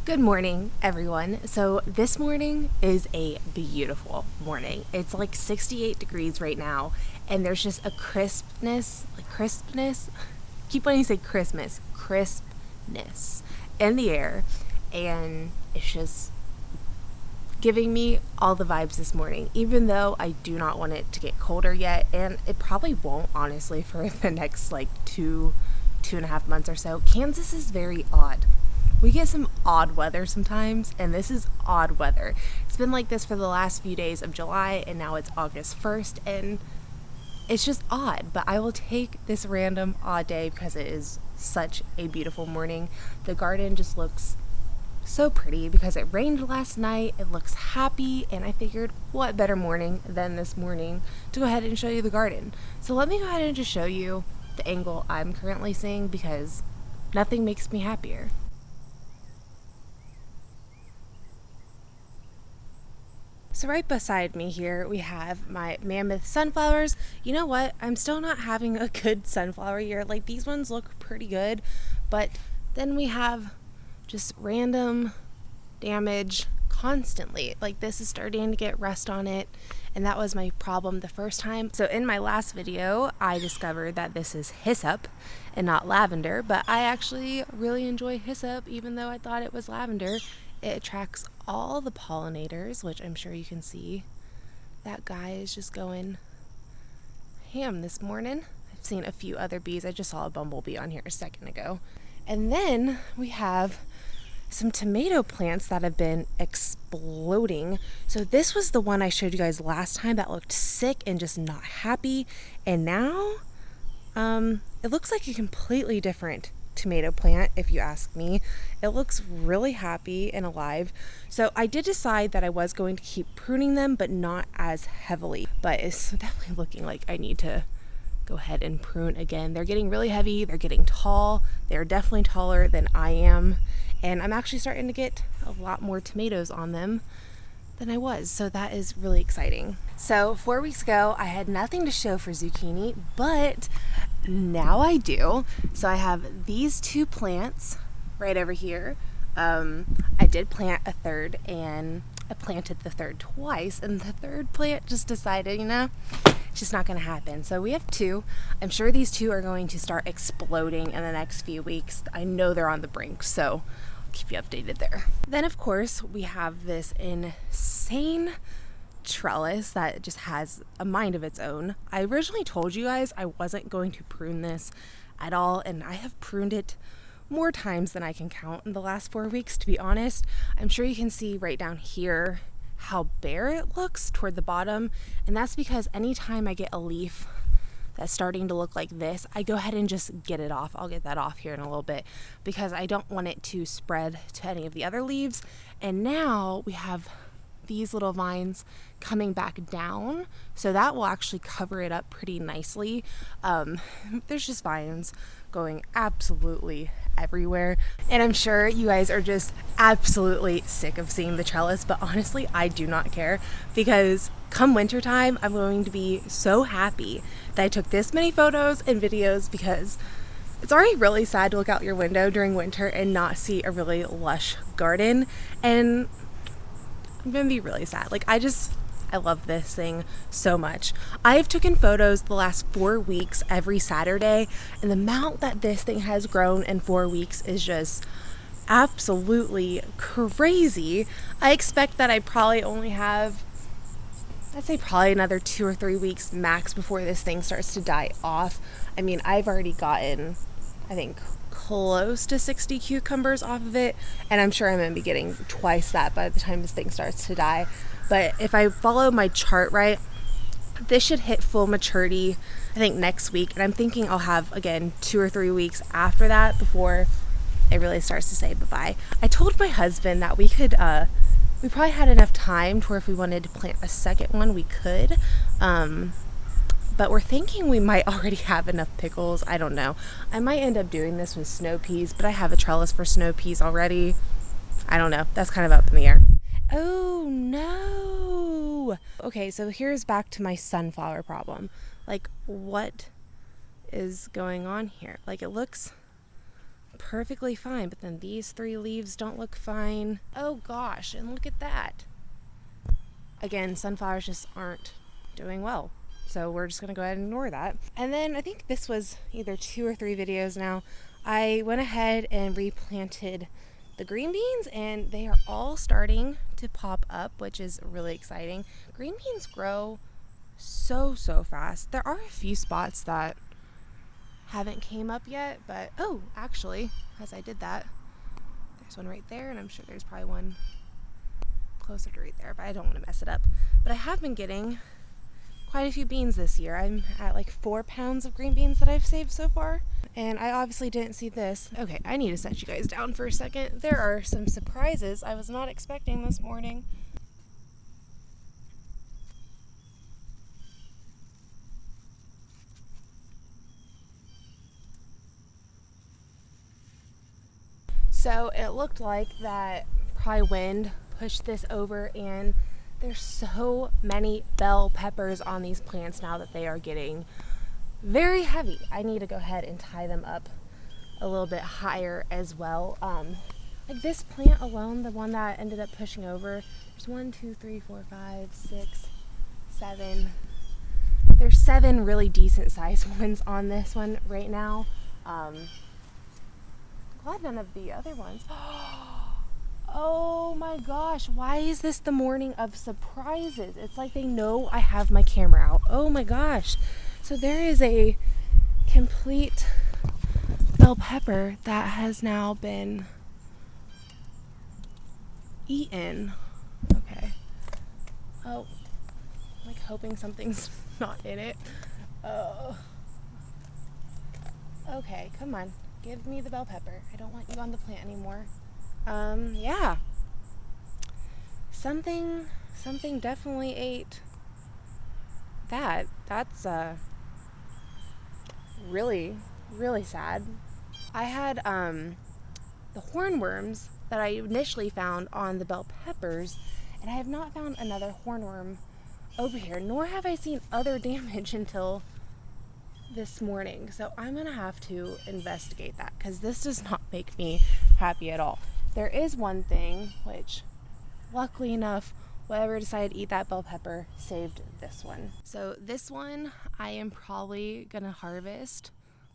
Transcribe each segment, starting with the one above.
Good morning, everyone. So this morning is a beautiful morning. It's like 68 degrees right now, and there's just a crispness, keep wanting to say crispness in the air, and it's just giving me all the vibes this morning, even though I do not want it to get colder yet, and it probably won't, honestly, for the next like two and a half months or so. Kansas is very odd. We get some odd weather sometimes, and this is odd weather. It's been like this for the last few days of July, and now it's August 1st, and it's just odd. But I will take this random odd day because it is such a beautiful morning. The garden just looks so pretty because it rained last night. It looks happy, and I figured what better morning than this morning to go ahead and show you the garden. So let me go ahead and just show you the angle I'm currently seeing because nothing makes me happier. So right beside me here, we have my mammoth sunflowers. You know what? I'm still not having a good sunflower year. Like, these ones look pretty good, but then we have just random damage constantly. Like, this is starting to get rust on it, and that was my problem the first time. So in my last video, I discovered that this is hyssop and not lavender, but I actually really enjoy hyssop, even though I thought it was lavender. It attracts all the pollinators, which I'm sure you can see. That guy is just going ham this morning. I've seen a few other bees. I just saw a bumblebee on here a second ago. And then we have some tomato plants that have been exploding. So this was the one I showed you guys last time that looked sick and just not happy. And now it looks like a completely different tomato plant, if you ask me. It looks really happy and alive. So I did decide that I was going to keep pruning them, but not as heavily. But it's definitely looking like I need to go ahead and prune again. They're getting really heavy. They're getting tall. They're definitely taller than I am. And I'm actually starting to get a lot more tomatoes on them than I was. So that is really exciting. So 4 weeks ago, I had nothing to show for zucchini, but now I do. So I have these two plants right over here. I did plant a third, and I planted the third twice, and the third plant just decided, it's just not going to happen. So we have two. I'm sure these two are going to start exploding in the next few weeks. I know they're on the brink, so I'll keep you updated there. Then, of course, we have this insane trellis that just has a mind of its own. I originally told you guys I wasn't going to prune this at all, and I have pruned it more times than I can count in the last 4 weeks, to be honest. I'm sure you can see right down here how bare it looks toward the bottom, and that's because anytime I get a leaf that's starting to look like this, I go ahead and just get it off. I'll get that off here in a little bit because I don't want it to spread to any of the other leaves. And now we have these little vines coming back down, so that will actually cover it up pretty nicely. There's just vines going absolutely everywhere, and I'm sure you guys are just absolutely sick of seeing the trellis, but honestly I do not care, because come wintertime I'm going to be so happy that I took this many photos and videos, because it's already really sad to look out your window during winter and not see a really lush garden, and I'm gonna be really sad. Like, I love this thing so much. I've taken photos the last 4 weeks every Saturday, and the amount that this thing has grown in 4 weeks is just absolutely crazy. I expect that I probably only have, I'd say probably another 2 or 3 weeks max before this thing starts to die off. I mean, I've already gotten, I think, close to 60 cucumbers off of it, and I'm sure I'm going to be getting twice that by the time this thing starts to die. But if I follow my chart right, this should hit full maturity, I think, next week, and I'm thinking I'll have, again, 2 or 3 weeks after that before it really starts to say bye-bye. I told my husband that we could, we probably had enough time to where if we wanted to plant a second one, we could, but we're thinking we might already have enough pickles. I don't know. I might end up doing this with snow peas, but I have a trellis for snow peas already. I don't know. That's kind of up in the air. Oh no. Okay, so here's back to my sunflower problem. Like, what is going on here? Like, it looks perfectly fine, but then these 3 leaves don't look fine. Oh gosh, and look at that. Again, sunflowers just aren't doing well. So we're just going to go ahead and ignore that. And then I think this was either 2 or 3 videos now. I went ahead and replanted the green beans, and they are all starting to pop up, which is really exciting. Green beans grow so fast. There are a few spots that haven't came up yet, but oh, actually, as I did that, there's one right there, and I'm sure there's probably one closer to right there, but I don't want to mess it up. But I have been getting quite a few beans this year. I'm at like 4 pounds of green beans that I've saved so far, and I obviously didn't see this. Okay, I need to set you guys down for a second. There are some surprises I was not expecting this morning. So it looked like that probably wind pushed this over, and there's so many bell peppers on these plants now that they are getting very heavy. I need to go ahead and tie them up a little bit higher as well. Like this plant alone, the one that ended up pushing over, there's 1, 2, 3, 4, 5, 6, 7. There's 7 really decent sized ones on this one right now. Glad none of the other ones. Oh my gosh, why is this the morning of surprises? It's like they know I have my camera out. Oh my gosh. So there is a complete bell pepper that has now been eaten. Okay. Oh, I'm like hoping something's not in it. Oh. Okay, come on. Give me the bell pepper. I don't want you on the plant anymore. Yeah. Something definitely ate that. That's really sad. I had the hornworms that I initially found on the bell peppers, and I have not found another hornworm over here, nor have I seen other damage until this morning. So I'm gonna have to investigate that, because this does not make me happy at all. There is one thing which, luckily enough, whoever decided to eat that bell pepper saved this one. So this one I am probably gonna harvest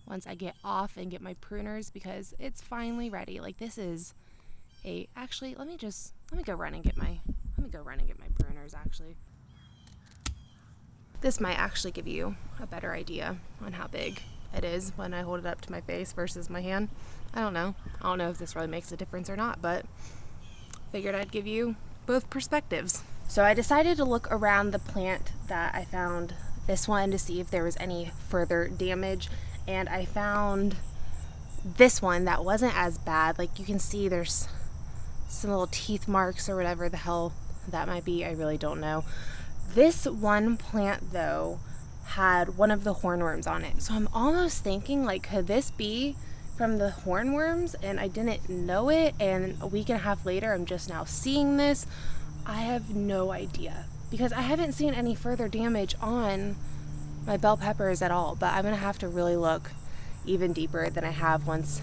once I get off and get my pruners, because it's finally ready. Like this is actually let me go run and get my pruners actually. This might actually give you a better idea on how big it is when I hold it up to my face versus my hand. I don't know if this really makes a difference or not, but figured I'd give you both perspectives. So I decided to look around the plant that I found, this one, to see if there was any further damage, and I found this one that wasn't as bad. Like you can see there's some little teeth marks or whatever the hell that might be. I really don't know. This one plant though had one of the hornworms on it, so I'm almost thinking like, could this be from the hornworms and I didn't know it, and a week and a half later I'm just now seeing this? I have no idea, because I haven't seen any further damage on my bell peppers at all, but I'm gonna have to really look even deeper than I have once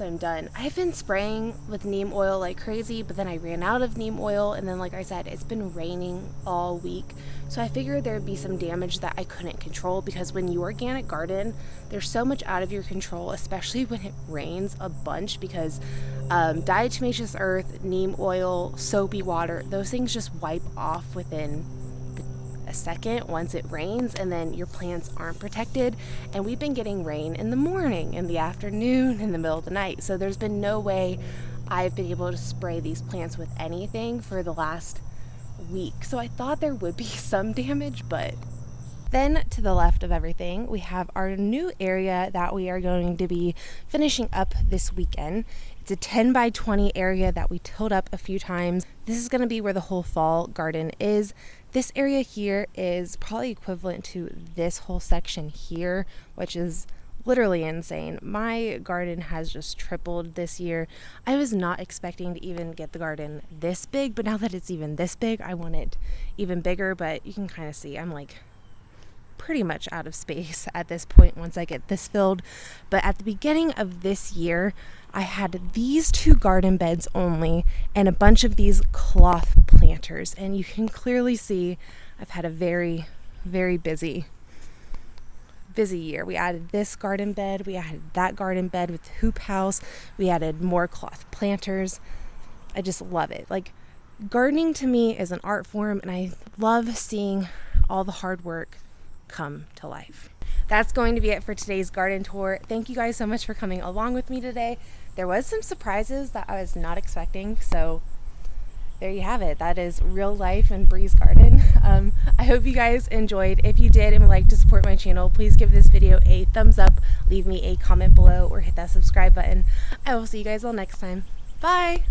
I'm done. I've been spraying with neem oil like crazy, but then I ran out of neem oil, and then like I said, it's been raining all week, so I figured there'd be some damage that I couldn't control, because when you organic garden, there's so much out of your control, especially when it rains a bunch, because diatomaceous earth, neem oil, soapy water, those things just wipe off within a second once it rains, and then your plants aren't protected. And we've been getting rain in the morning, in the afternoon, in the middle of the night, so there's been no way I've been able to spray these plants with anything for the last week. So I thought there would be some damage, but then to the left of everything we have our new area that we are going to be finishing up this weekend. It's a 10 by 20 area that we tilled up a few times. This is going to be where the whole fall garden is. This area here is probably equivalent to this whole section here, which is literally insane. My garden has just tripled this year. I was not expecting to even get the garden this big, but now that it's even this big, I want it even bigger. But you can kind of see I'm like pretty much out of space at this point once I get this filled. But at the beginning of this year, I had these 2 garden beds only and a bunch of these cloth planters. And you can clearly see I've had a very, very busy year. We added this garden bed, we added that garden bed with the hoop house, we added more cloth planters. I just love it. Like, gardening to me is an art form, and I love seeing all the hard work come to life. That's going to be it for today's garden tour. Thank you guys so much for coming along with me today. There was some surprises that I was not expecting, so there you have it. That is real life in Bree's garden. I hope you guys enjoyed. If you did and would like to support my channel, please give this video a thumbs up, leave me a comment below, or hit that subscribe button. I will see you guys all next time. Bye!